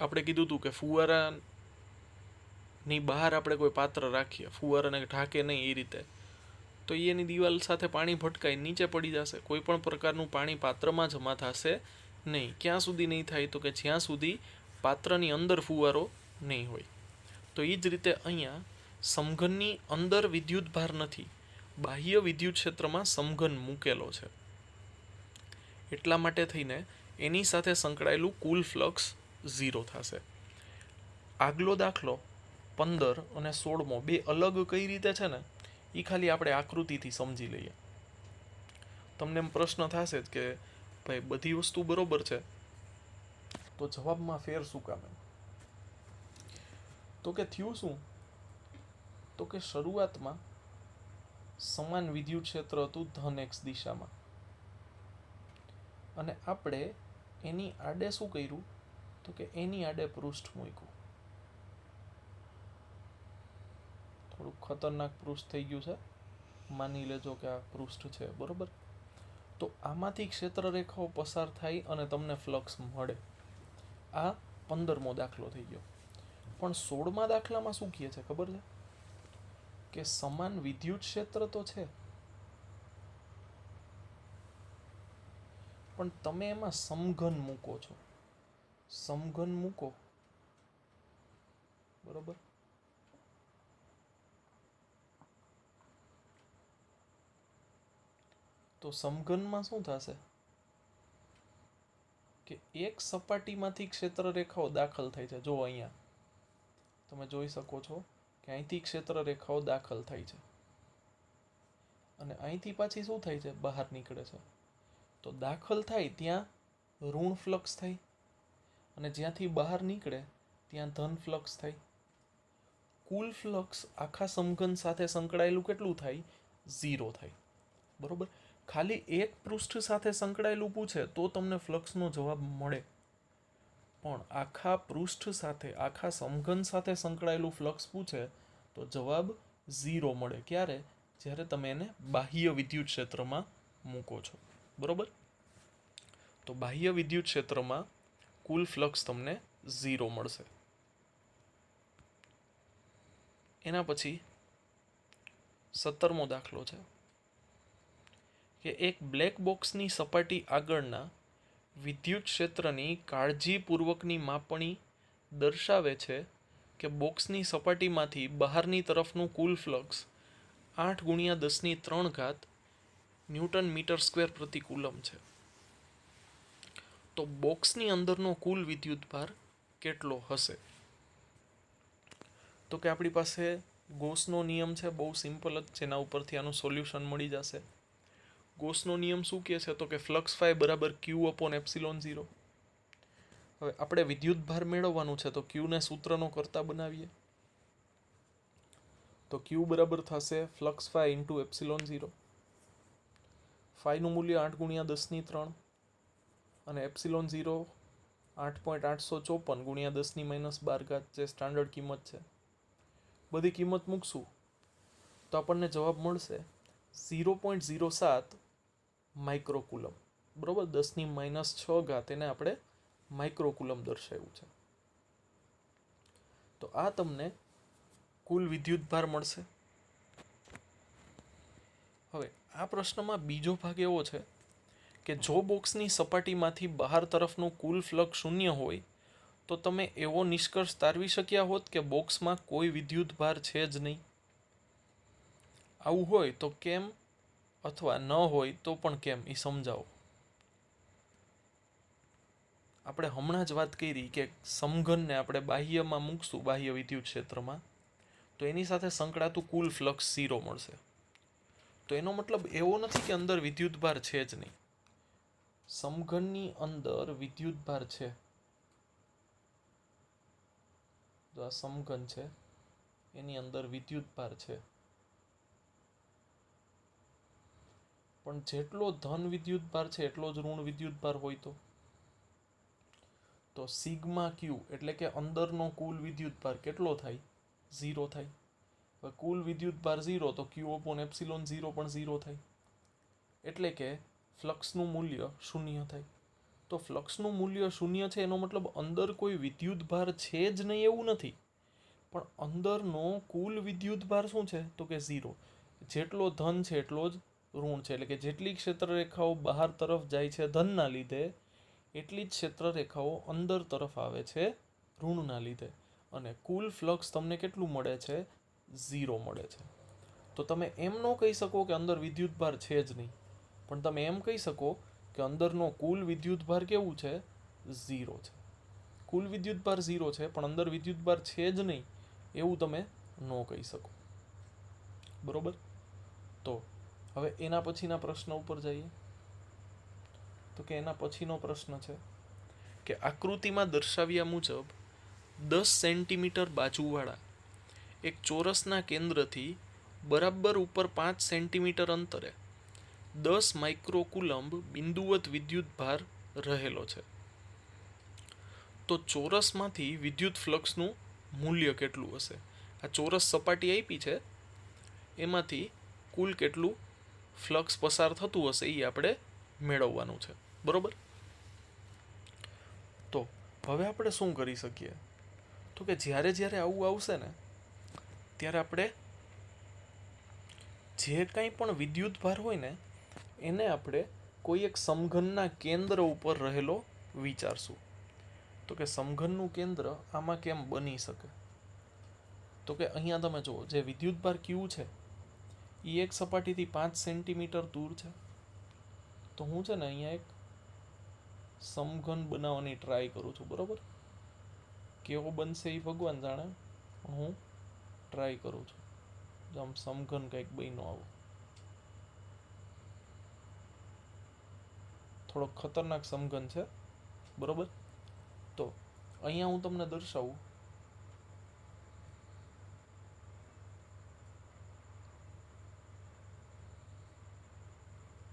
આપણે કીધું હતું કે ફુવારાની બહાર આપણે કોઈ પાત્ર રાખીએ, ફુવારાને ઢાંકે નહીં એ રીતે, તો એની દિવાલ સાથે પાણી ભટકાઈ નીચે પડી જશે. કોઈ પણ પ્રકારનું પાણી પાત્રમાં જમા થશે નહીં. ક્યાં સુધી નહીં થાય તો કે જ્યાં સુધી પાત્રની અંદર ફુવારો નહીં હોય. તો એ જ રીતે અહીંયા સમઘનની અંદર વિદ્યુત ભાર નથી, બાહ્ય વિદ્યુત ક્ષેત્રમાં સમઘન મૂકેલો છે, એટલા માટે થઈને એની સાથે સંકળાયેલું કુલ ફ્લક્સ 0 થશે. આગલો દાખલો 15 અને 16મો બે અલગ કઈ રીતે છે ને એ ખાલી આપણે આકૃતિથી સમજી લઈએ. તમને એમ પ્રશ્ન થશે જ કે ભાઈ બધી વસ્તુ બરોબર છે તો જવાબમાં ફેર શું કામ? તો કે થયું શું, તો કે શરૂઆતમાં સમાન વિદ્યુત ક્ષેત્ર હતું ધન એક્સ દિશામાં, અને આપણે એની આડે શું કર્યું, તો કે એની આડે પૃષ્ઠ મૂક્યું. થોડુંક ખતરનાક પૃષ્ઠ થઈ ગયું છે, માની લેજો કે આ પૃષ્ઠ છે, બરોબર. તો આમાંથી ક્ષેત્ર રેખાઓ પસાર થાય અને તમને ફ્લક્સ મળે. આ 15મો દાખલો થઈ ગયો. પણ 16મા દાખલામાં શું કહે છે ખબર છે? કે સમાન વિદ્યુત ક્ષેત્ર તો છે, પણ તમે એમાં સમઘન મૂકો છો. સમઘન મૂકો, બરોબર. તો સમઘનમાં શું થશે કે એક સપાટીમાંથી ક્ષેત્ર રેખાઓ દાખલ થાય છે. જો અહીંયા તમે જોઈ શકો છો કે અહીંથી ક્ષેત્ર રેખાઓ દાખલ થાય છે અને અહીંથી પાછી શું થાય છે, બહાર નીકળે છે. તો દાખલ થાય ત્યાં ઋણ ફ્લક્સ થાય અને જ્યાંથી બહાર નીકળે ત્યાં ધન ફ્લક્સ થાય. કુલ ફ્લક્સ આખા સમઘન સાથે સંકળાયેલું કેટલું થાય? 0 થાય, બરોબર. ખાલી એક પૃષ્ઠ સાથે સંકળાયેલું પૂછે તો તમને ફ્લક્સનો જવાબ મળે, પણ આખા પૃષ્ઠ સાથે આખા સમઘન સાથે સંકળાયેલું ફ્લક્સ પૂછે તો જવાબ 0 મળે. ક્યારે? જ્યારે તમે એને બાહ્ય વિદ્યુત ક્ષેત્રમાં મૂકો છો, બરોબર. તો બાહ્ય વિદ્યુત ક્ષેત્રમાં કુલ ફ્લક્સ તમને 0 મળશે. એના પછી 17મો દાખલો છે કે એક બ્લેક બોક્સની સપાટી આગળના વિદ્યુત ક્ષેત્રની કાળજીપૂર્વકની માપણી દર્શાવે છે કે બોક્સની સપાટીમાંથી બહારની તરફનું કુલ ફ્લક્સ 8×10³ ન્યૂટન મીટર સ્ક્વેર પ્રતિ કુલમ છે. તો બોક્સની અંદરનો કુલ વિદ્યુતભાર કેટલો હશે? તો કે આપણી પાસે ગોસનો નિયમ છે, બહુ સિમ્પલ જ, જેના ઉપરથી આનું સોલ્યુશન મળી જશે. ગોસનો નિયમ શું કહે છે? તો કે ફ્લક્સ ફાઈ બરાબર Q/ε0. હવે આપણે વિદ્યુતભાર મેળવવાનું છે તો ક્યુને સૂત્રનો કરતા બનાવીએ. તો Q બરાબર થશે ફ્લક્સ ફાઈ ઇન્ટુ ε0. ફાઈનું મૂલ્ય 8×10³ અને ε0 8.854 × 10⁻12 જે સ્ટાન્ડર્ડ કિંમત છે. બધી કિંમત મૂકશું તો આપણને જવાબ મળશે 0.07 માઇક્રોકુલમ, બરોબર. 10⁻6 એને આપણે માઇક્રોકુલમ દર્શાવ્યું છે. તો આ તમને કુલ વિદ્યુતભાર મળશે. હવે આ પ્રશ્નમાં બીજો ભાગ એવો છે કે જો બોક્સની સપાટીમાંથી બહાર તરફનું કુલ ફ્લક્સ 0 હોય તો તમે એવો નિષ્કર્ષ તારવી શક્યા હોત કે બોક્સમાં કોઈ વિદ્યુતભાર છે જ નહીં. આવું હોય તો કેમ, અથવા ન હોય તો પણ કેમ, એ સમજાવો. આપણે હમણાં જ વાત કરી કે સમઘનને આપણે બાહ્યમાં મૂકશું, બાહ્ય વિદ્યુત ક્ષેત્રમાં, તો એની સાથે સંકળાતું કુલ ફ્લક્સ 0 મળશે. તો એનો મતલબ એવો નથી કે અંદર વિદ્યુતભાર છે જ નહીં. સમઘનની અંદર વિદ્યુતભાર છે. જો આ સમઘન છે એની અંદર વિદ્યુતભાર છે, પણ જેટલો ધન વિદ્યુતભાર છે એટલો જ ઋણ વિદ્યુતભાર હોય તો સિગ્મા ક્યુ એટલે કે અંદરનો કુલ વિદ્યુતભાર કેટલો થાય? 0 થાય. હવે કુલ વિદ્યુતભાર 0 તો Q/ε0 પણ 0 થાય, એટલે કે ફ્લક્સનું મૂલ્ય 0 થાય. તો ફ્લક્સનું મૂલ્ય 0 છે એનો મતલબ અંદર કોઈ વિદ્યુતભાર છે જ નહીં એવું નથી, પણ અંદરનો કુલ વિદ્યુતભાર શું છે? તો કે 0. જેટલો ધન છે એટલો જ ઋણ છે, એટલે કે જેટલી ક્ષેત્ર રેખાઓ બહાર તરફ જાય છે ધનના લીધે, એટલી જ ક્ષેત્ર રેખાઓ અંદર તરફ આવે છે ઋણના લીધે. અને કુલ ફ્લક્સ તમને કેટલું મળે છે? 0 મળે છે. તો તમે એમ ન કહી શકો કે અંદર વિદ્યુતભાર છે જ નહીં, પણ તમે એમ કહી શકો કે અંદરનો કુલ વિદ્યુતભાર કેવું છે? 0 છે. કુલ વિદ્યુતભાર 0 છે પણ અંદર વિદ્યુતભાર છે જ નહીં એવું તમે ન કહી શકો. બરોબર. તો હવે એના પછીના પ્રશ્ન ઉપર જઈએ. તો કે એના પછીનો પ્રશ્ન છે કે આકૃતિમાં દર્શાવ્યા મુજબ 10 સેન્ટીમીટર બાજુવાળા એક ચોરસના કેન્દ્રથી બરાબર ઉપર 5 સેન્ટીમીટર અંતરે 10 માઇક્રોકુલમ્બ બિંદુવત વિદ્યુતભાર રહેલો છે. તો ચોરસમાંથી વિદ્યુત ફ્લક્સનું મૂલ્ય કેટલું હશે? આ ચોરસ સપાટી આપી છે એમાંથી કુલ કેટલું ફ્લક્સ પસાર થતું હશે એ આપણે મેળવવાનું છે. બરોબર. તો હવે આપણે શું કરી શકીએ? તો કે જ્યારે જ્યારે આવું આવશે ને ત્યારે આપણે જે કંઈ પણ વિદ્યુતભાર હોય ને એને આપણે કોઈ એક સમઘનના કેન્દ્ર ઉપર રહેલો વિચારશું. તો કે સમઘનનું કેન્દ્ર આમાં કેમ બની શકે? તો કે અહીંયા તમે જુઓ, જે વિદ્યુતભાર Q છે એ એક સપાટીથી 5 સેન્ટીમીટર દૂર છે. તો હું છે ને અહીંયા એક સમઘન બનાવવાની ટ્રાય કરું છું. બરોબર. કેવો બનશે એ ભગવાન જાણે, પણ હું ટ્રાય કરું છું. જો આમ સમઘન કંઈક બન્યો આવો, થોડો ખતરનાક સમઘન છે. બરોબર. તો અહીંયા હું તમને દર્શાવું.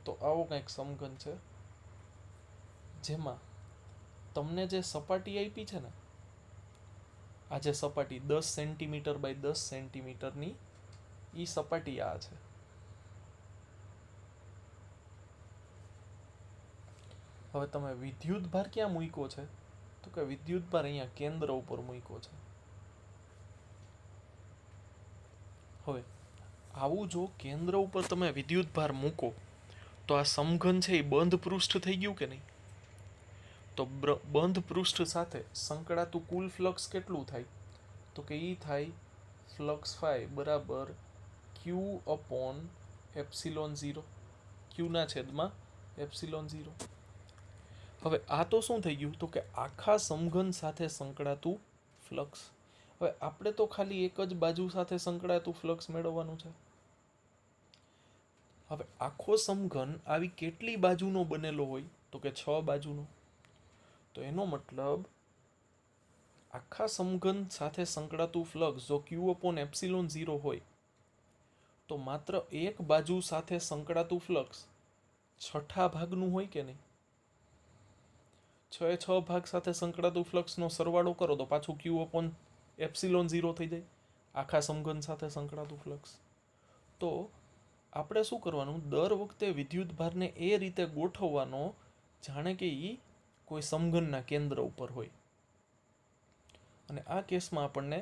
તો આવો કંઈક સમઘન છે જેમાં તમને જે સપાટી આપી છે ને, આ જે સપાટી 10 સેન્ટીમીટર બાય 10 સેન્ટીમીટરની એ સપાટી આ છે. હવે તમે વિદ્યુતભાર ક્યાં મૂક્યો છે? તો કે વિદ્યુતભાર અહીંયા કેન્દ્ર ઉપર મૂક્યો છે. હવે આવું જો કેન્દ્ર ઉપર તમે વિદ્યુતભાર મૂકો તો આ સમઘન છે એ બંધ પૃષ્ઠ થઈ ગયું કે નહીં? તો બંધ પૃષ્ઠ સાથે સંકળાતું કુલ ફ્લક્સ કેટલું થાય? તો કે એ થાય ફ્લક્સ ફાઈ બરાબર Q અપોન એપ્સિલોન 0, Qના છેદમાં એપ્સિલોન 0. હવે આ તો શું થઈ ગયું? તો કે આખા સમઘન સાથે સંકળાતું ફ્લક્સ. હવે આપણે તો ખાલી એક જ બાજુ સાથે સંકળાતું ફ્લક્સ મેળવવાનું છે. હવે આખો સમઘન આવી કેટલી બાજુનો બનેલો હોય? તો કે 6 બાજુનો. તો એનો મતલબ આખા સમઘન સાથે સંકળાતું ફ્લક્સ જો Q અપોન એપ્સિલોન 0 હોય તો માત્ર એક બાજુ સાથે સંકળાતું ફ્લક્સ છઠ્ઠા ભાગનું હોય કે નહીં? 6 ભાગ સાથે સંકળાતું ફ્લક્સનો સરવાળો કરો તો પાછું Q અપોન એપ્સિલોન 0 થઈ જાય, આખા સમઘન સાથે સંકળાતું ફ્લક્સ. તો આપણે શું કરવાનું? દર વખતે વિદ્યુતભારને એ રીતે ગોઠવવાનો જાણે કે એ કોઈ સમઘનના કેન્દ્ર ઉપર હોય. અને આ કેસમાં આપણને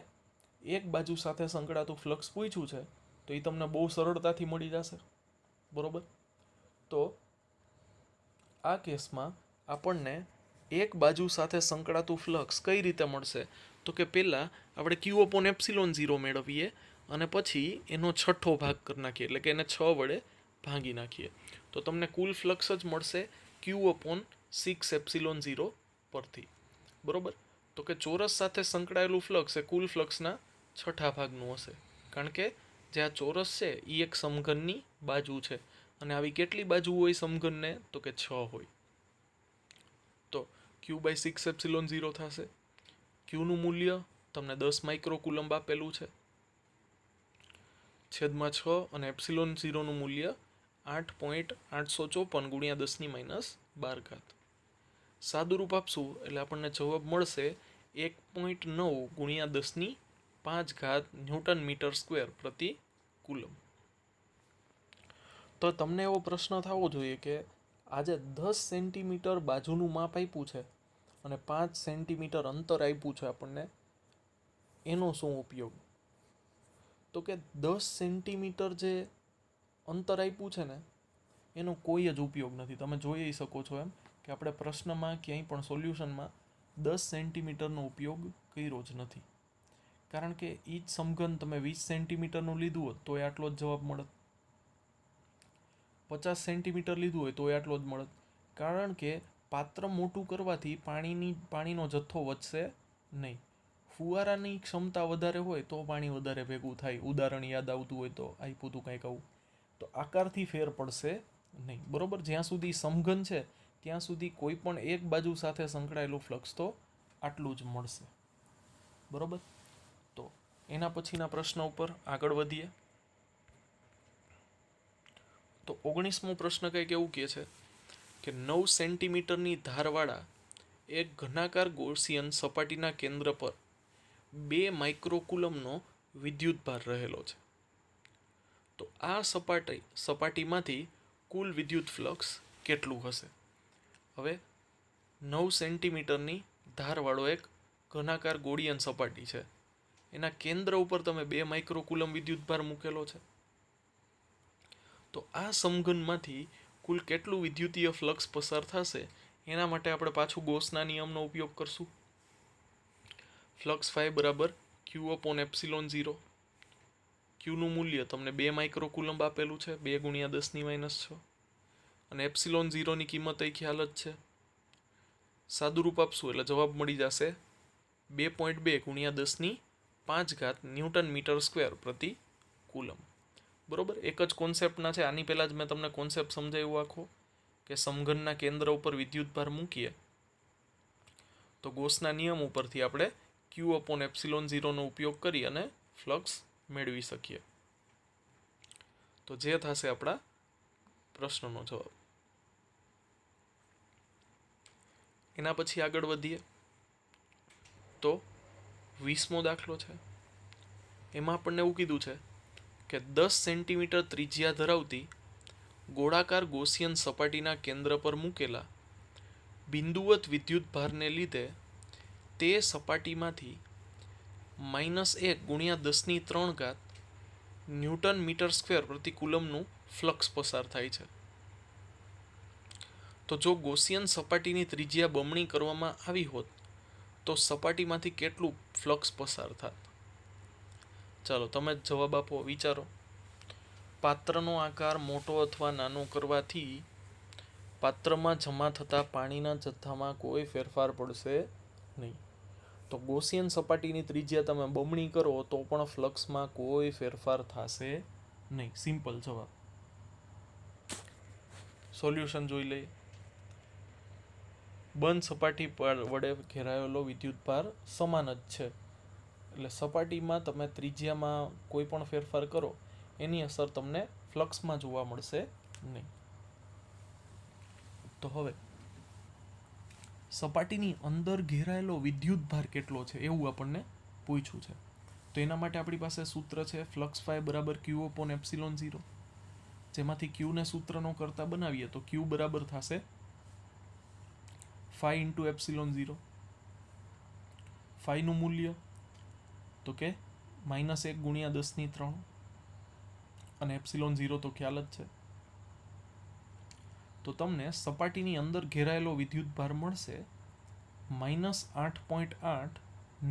એક બાજુ સાથે સંકળાતું ફ્લક્સ પૂછ્યું છે તો એ તમને બહુ સરળતાથી મળી જશે. બરોબર. તો આ કેસમાં આપણને એક બાજુ સાથે સંકળાતું ફ્લક્સ કઈ રીતે મળશે? તો કે પહેલાં આપણે Q અપોન એપ્સિલોન 0 મેળવીએ અને પછી એનો છઠ્ઠો ભાગ કરી નાખીએ, એટલે કે એને 6 વડે ભાંગી નાખીએ તો તમને કુલ ફ્લક્સ જ મળશે Q અપોન 6 એપ્સિલોન 0 પરથી. બરોબર. તો કે ચોરસ સાથે સંકળાયેલું ફ્લક્સ એ કુલ ફ્લક્સના છઠ્ઠા ભાગનું હશે, કારણ કે જે આ ચોરસ છે એ એક સમઘનની બાજુ છે. અને આવી કેટલી બાજુ હોય સમઘનને? તો કે 6 હોય. તો Q બાય 6 એપ્સિલોન 0 થશે. Qનું મૂલ્ય તમને 10 માઇક્રોકુલમ્બ આપેલું છે, છેદમાં 6, અને એપ્સિલોન 0નું મૂલ્ય 8.854 ગુણ્યા 10⁻12. સાદુરૂપ આપશું એટલે આપણને જવાબ મળશે 1.9 ગુણ્યા 10⁵ ન્યૂટન મીટર સ્ક્વેર પ્રતિ કુલમ. તો તમને એવો પ્રશ્ન થવો જોઈએ કે આજે 10 સેન્ટીમીટર બાજુનું માપ આપ્યું છે અને 5 સેન્ટીમીટર અંતર આપ્યું છે આપણને, એનો શું ઉપયોગ? તો કે 10 સેન્ટીમીટર જે અંતર આપ્યું છે ને એનો કોઈ જ ઉપયોગ નથી. તમે જોઈ શકો છો એમ કે આપણે પ્રશ્નમાં ક્યાંય પણ સોલ્યુશનમાં 10 સેન્ટીમીટરનો ઉપયોગ કર્યો જ નથી, કારણ કે એ જ સમઘન તમે 20 સેન્ટીમીટરનું લીધું હોત તો આટલો જ જવાબ મળત, 50 સેન્ટીમીટર લીધું હોય તો આટલો જ મળત, કારણ કે પાત્ર મોટું કરવાથી પાણીનો જથ્થો વધશે નહીં. ફુવારાની ક્ષમતા વધારે હોય તો પાણી વધારે ભેગું થાય. ઉદાહરણ યાદ આવતું હોય તો આપ્યું હતું કંઈક આવું. તો આકારથી ફેર પડશે નહીં. બરોબર, જ્યાં સુધી સમઘન છે ત્યાં સુધી કોઈ પણ એક બાજુ સાથે સંકળાયેલું ફ્લક્સ તો આટલું જ મળશે. બરોબર, તો એના પછીના પ્રશ્ન ઉપર આગળ વધીએ. તો 19મો પ્રશ્ન કંઈક એવું કહે છે કે 9 સેન્ટીમીટરની ધારવાળા એક ઘનાકાર ગૌસિયન સપાટીના કેન્દ્ર પર 2 માઇક્રોકુલમનો વિદ્યુતભાર રહેલો છે. તો આ સપાટીમાંથી કુલ વિદ્યુત ફ્લક્સ કેટલું હશે? હવે 9 સેન્ટીમીટરની ધારવાળો એક ઘનાકાર ગોળીયન સપાટી છે. એના કેન્દ્ર ઉપર તમે 2 માઇક્રોકુલમ વિદ્યુતભાર મૂકેલો છે. તો આ સમઘનમાંથી કુલ કેટલું વિદ્યુતીય ફ્લક્સ પસાર થશે એના માટે આપણે પાછું ગોસના નિયમનો ઉપયોગ કરશું. ફ્લક્સ ફાઈ બરાબર Q/ε0. ક્યુનું મૂલ્ય તમને 2 માઇક્રોકુલમ આપેલું છે, 2 × 10⁻⁶. અને ε0ની કિંમત એ ખ્યાલ જ છે. સાદુરૂપ આપશું એટલે જવાબ મળી જશે 2.2 × 10⁵ ન્યૂટન મીટર સ્ક્વેર પ્રતિ કુલમ. બરોબર, એક જ કોન્સેપ્ટના છે. આની પહેલાં જ મેં તમને કોન્સેપ્ટ સમજાવ્યો આખો કે સમઘનના કેન્દ્ર ઉપર વિદ્યુતભાર મૂકીએ તો ગોસના નિયમ ઉપરથી આપણે Q/ε0નો ઉપયોગ કરી અને ફ્લક્સ મેળવી શકીએ. તો જે થશે આપણા પ્રશ્નનો જવાબ. એના પછી આગળ વધીએ તો 20મો દાખલો છે. એમાં આપણને એવું કીધું છે કે 10 સેન્ટીમીટર ત્રિજ્યા ધરાવતી ગોળાકાર ગૌસિયન સપાટીના કેન્દ્ર પર મૂકેલા બિંદુવત વિદ્યુતભારને લીધે તે સપાટીમાંથી -1 × 10⁻³ ન્યૂટન મીટર સ્ક્વેર પ્રતિ કુલમનું ફ્લક્સ પસાર થાય છે. તો જો ગૌસિયન સપાટીની ત્રિજ્યા બમણી કરવામાં આવી હોત તો સપાટીમાંથી કેટલું ફ્લક્સ પસાર થાત? ચાલો તમે જ જવાબ આપો, વિચારો. પાત્રનો આકાર મોટો અથવા નાનો કરવાથી પાત્રમાં જમા થતા પાણીના જથ્થામાં કોઈ ફેરફાર પડશે નહીં. તો ગૌસિયન સપાટીની ત્રિજ્યા તમે બમણી કરો તો પણ ફ્લક્સમાં કોઈ ફેરફાર થશે નહીં. સિમ્પલ જવાબ. સોલ્યુશન જોઈ લઈએ. બંધ સપાટી પર વડે ઘેરાયેલો વિદ્યુતભાર સમાન જ છે. એટલે સપાટીમાં તમે ત્રિજ્યામાં કોઈ પણ ફેરફાર કરો એની અસર તમને ફ્લક્સમાં જોવા મળશે નહીં. તો હવે સપાટીની અંદર ઘેરાયેલો વિદ્યુતભાર કેટલો છે એવું આપણને પૂછ્યું છે. તો એના માટે આપણી પાસે સૂત્ર છે ફ્લક્સ ફાઈ બરાબર Q/ε0. જેમાંથી ક્યુને સૂત્રનો કરતા બનાવીએ તો ક્યુ બરાબર થશે φ × ε0. ફાઈનું મૂલ્ય તો કે -1 × 10⁻³ અને ε0 તો ખ્યાલ જ છે. તો તમને સપાટીની અંદર ઘેરાયેલો વિદ્યુતભાર મળશે -8.8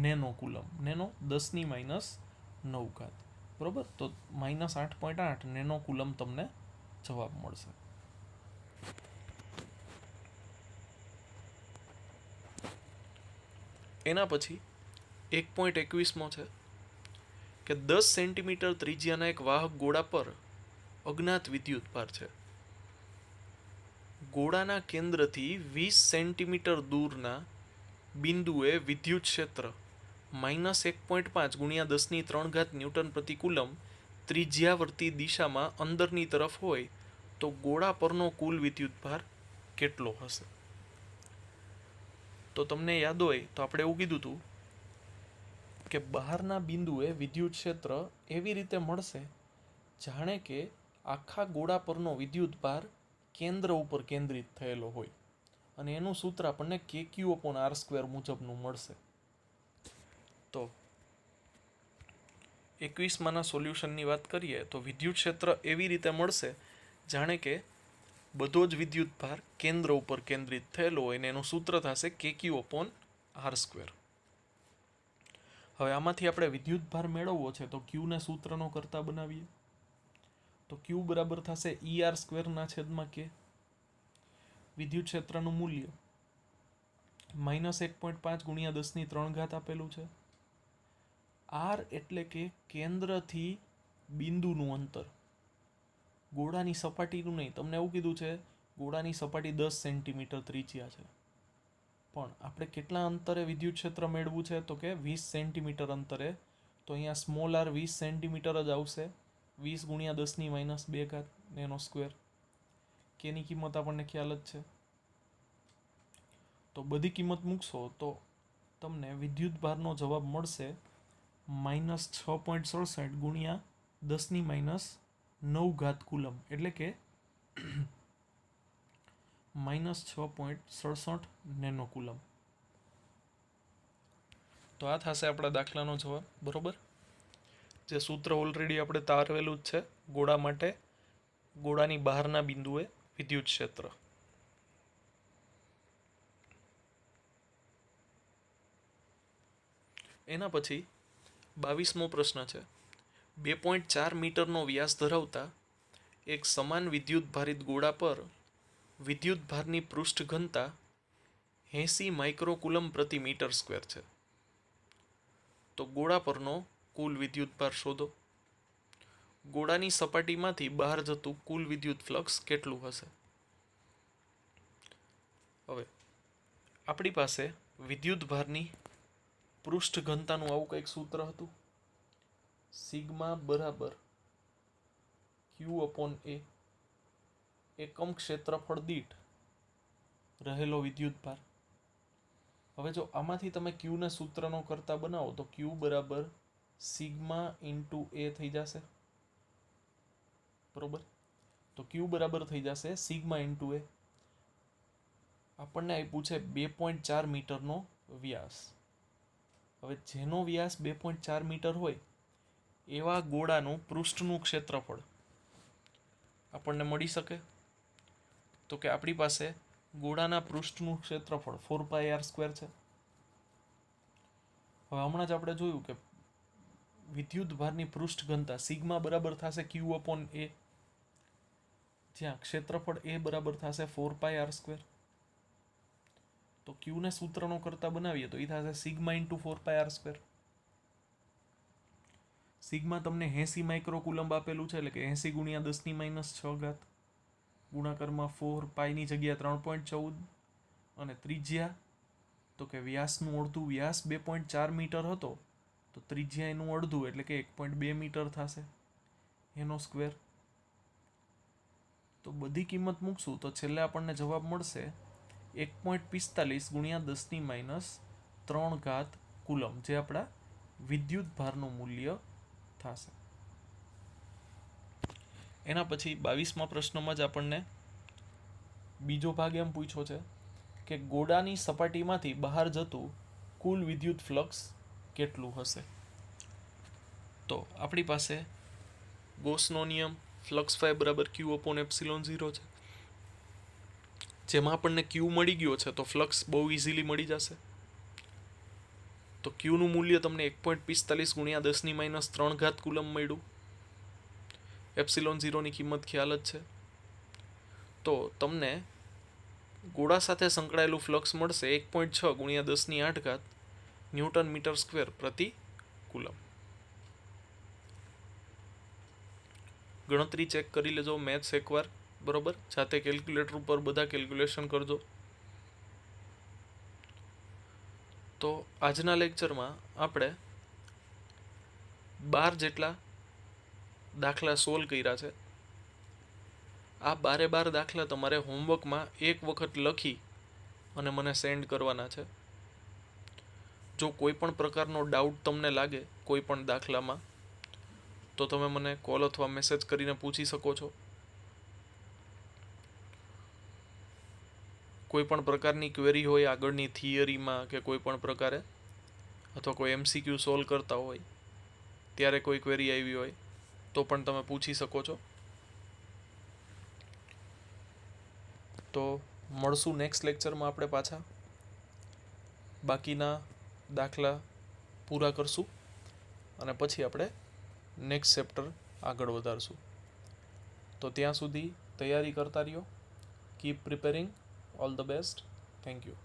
નેનોકુલમ. નેનો 10⁻⁹. બરોબર, તો -8.8 નેનોકુલમ તમને જવાબ મળશે. એના પછી 1.21મો છે કે 10 સેન્ટીમીટર ત્રિજ્યાના એક વાહક ગોળા પર અજ્ઞાત વિદ્યુતભાર છે. ગોળાના કેન્દ્રથી 20 સેન્ટીમીટર દૂરના બિંદુએ વિદ્યુત ક્ષેત્ર -1.5 × 10⁻³ ન્યૂટન પ્રતિ કુલમ ત્રિજ્યાવર્તી દિશામાં અંદરની તરફ હોય તો ગોળા પરનો કુલ વિદ્યુતભાર કેટલો હશે? તો તમને યાદ હોય તો આપણે એવું કીધું હતું કે બહારના બિંદુએ વિદ્યુત ક્ષેત્ર એવી રીતે મળશે જાણે કે આખા ગોળા પરનો વિદ્યુતભાર કેન્દ્ર ઉપર કેન્દ્રિત થયેલો હોય. અને એનું સૂત્ર આપણને KQ/R² મુજબનું મળશે. તો 21માના સોલ્યુશનની વાત કરીએ તો વિદ્યુત ક્ષેત્ર એવી રીતે મળશે જાણે કે બધો જ વિદ્યુતભાર કેન્દ્ર ઉપર કેન્દ્રિત થયેલો હોય ને એનું સૂત્ર થશે KQ/R². હવે આમાંથી આપણે વિદ્યુતભાર મેળવવો છે તો ક્યુને સૂત્રનો કરતા બનાવીએ તો Q બરાબર થશે ER² / K. વિદ્યુત ક્ષેત્રનું મૂલ્ય -1.5 ગુણ્યા 10⁻³ આપેલું છે. આર એટલે કે કેન્દ્રથી બિંદુનું અંતર, ગોળાની સપાટીનું નહીં. તમને એવું કીધું છે ગોળાની સપાટી 10 સેન્ટીમીટર ત્રિજ્યા છે, પણ આપણે કેટલા અંતરે વિદ્યુત ક્ષેત્ર મેળવવું છે તો કે 20 સેન્ટીમીટર અંતરે. તો અહીંયા સ્મોલ આર 20 સેન્ટીમીટર જ આવશે. 20 ગુણ્યા 10⁻², એનો સ્ક્વેર. કેની કિંમત આપણને ખ્યાલ જ છે. તો બધી કિંમત મૂકશો તો તમને વિદ્યુત ભારનો જવાબ મળશે -6.67 ગુણ્યા 10⁻9 કુલમ, એટલે કે -6.67 નેનો કુલમ. તો આ થશે આપણા દાખલાનો જવાબ. બરોબર, જે સૂત્ર ઓલરેડી આપણે તારવેલું જ છે ગોળા માટે, ગોળાની બહારના બિંદુએ વિદ્યુત ક્ષેત્ર. એના પછી 22મો પ્રશ્ન છે. 2.4 મીટરનો વ્યાસ ધરાવતા એક સમાન વિદ્યુત ભારિત ગોળા પર વિદ્યુત ભારની પૃષ્ઠ ઘનતા 80 માઇક્રોકુલમ પ્રતિ મીટર સ્ક્વેર છે. તો ગોળા પરનો કુલ વિદ્યુત ભાર શોધો. ગોળાની સપાટીમાંથી બહાર જતું કુલ વિદ્યુત ફ્લક્સ કેટલું હશે? હવે આપણી પાસે વિદ્યુત ભારની પૃષ્ઠ ઘનતાનું આવું કંઈક સૂત્ર હતું. સિગ્મા બરાબર Q/A, એકમ ક્ષેત્રફળ દીઠ રહેલો વિદ્યુત ભાર. હવે જો આમાંથી તમે Q ને સૂત્રનો કરતા બનાવો તો Q બરાબર સિગ્મા ઇન્ટુ A થઈ જશે. બરોબર, તો Q બરાબર થઈ જશે સિગ્મા ઇન્ટુ A. આપણને આપ્યું છે 2.4 મીટરનો વ્યાસ. હવે જેનો વ્યાસ 2.4 મીટર હોય એવા ગોળાનું પૃષ્ઠનું ક્ષેત્રફળ આપણને મળી શકે. તો કે આપણી પાસે ગોળાના પૃષ્ઠનું ક્ષેત્રફળ 4πr² છે. હવે હમણાં જ આપણે જોયું કે વિદ્યુત ભારની પૃષ્ઠ ઘનતા સિગ્મા બરાબર થશે Q/A, જ્યાં ક્ષેત્રફળ A બરાબર થશે 4πr². તો Q ને સૂત્રનો કરતા બનાવીએ તો એ થશે સિગ્મા ઇન્ટુ 4πr². સિગ્મા તમને 80 માઇક્રોકુલમ આપેલું છે, એટલે કે 80 ગુણ્યા 10⁻6 ગુણાકારમાં 4, પાઈની જગ્યા 3.14, અને ત્રિજ્યા તો કે વ્યાસનું અડધું. વ્યાસ 2.4 મીટર હતો તો ત્રિજ્યા એનું અડધું એટલે કે 1.2 મીટર થશે, એનો સ્ક્વેર. તો બધી કિંમત મૂકશું તો છેલ્લે આપણને જવાબ મળશે 1.45 ગુણ્યા 10⁻³ કુલમ, જે આપણા વિદ્યુત ભારનું મૂલ્ય થશે. એના પછી 22મા પ્રશ્નમાં જ આપણને બીજો ભાગ એમ પૂછ્યો છે કે ગોળાની સપાટીમાંથી બહાર જતું કુલ વિદ્યુત ફ્લક્સ કેટલું હશે? તો આપણી પાસે ગોસનો નિયમ ફ્લક્સ ફાઈ બરાબર Q/ε0 છે. જેમાં આપણને Q મળી ગયો છે તો ફ્લક્સ બહુ ઇઝીલી મળી જશે. તો Q નું મૂલ્ય તમને 1.45 ગુણ્યા 10⁻³ કુલમ મળ્યું. ε0 ની કિંમત ખ્યાલ જ છે. તો તમને ગોળા સાથે સંકળાયેલું ફ્લક્સ મળશે 1.6 ગુણ્યા 10⁸ ન્યૂટન મીટર સ્ક્વેર પ્રતિ કુલમ. ગણતરી ચેક કરી લેજો મેથ્સ એકવાર. બરોબર, જાતે કેલ્ક્યુલેટર ઉપર બધા કેલ્ક્યુલેશન કરજો. તો આજના લેક્ચરમાં આપણે 12 જેટલા દાખલા સોલ્વ કર્યા છે. આ 12 દાખલા તમારે હોમવર્કમાં એક વખત લખી અને મને સેન્ડ કરવાના છે. જો કોઈ પણ પ્રકારનો ડાઉટ તમને લાગે કોઈ પણ દાખલામાં તો તમે મને કોલ અથવા મેસેજ કરીને પૂછી શકો છો. કોઈ પણ પ્રકારની ક્વેરી હોય આગળની થિયરીમાં કે કોઈ પણ પ્રકારે, અથવા કોઈ MCQ સોલ્વ કરતા હોય ત્યારે કોઈ ક્વેરી આવી હોય તો પણ તમે પૂછી શકો છો. તો મળશું નેક્સ્ટ લેક્ચરમાં. આપણે પાછા બાકીના દાખલા પૂરા કરશું અને પછી આપણે નેક્સ્ટ ચેપ્ટર આગળ વધારશું. તો ત્યાં સુધી તૈયારી કરતા રહ્યો. Keep preparing. All the best. Thank you.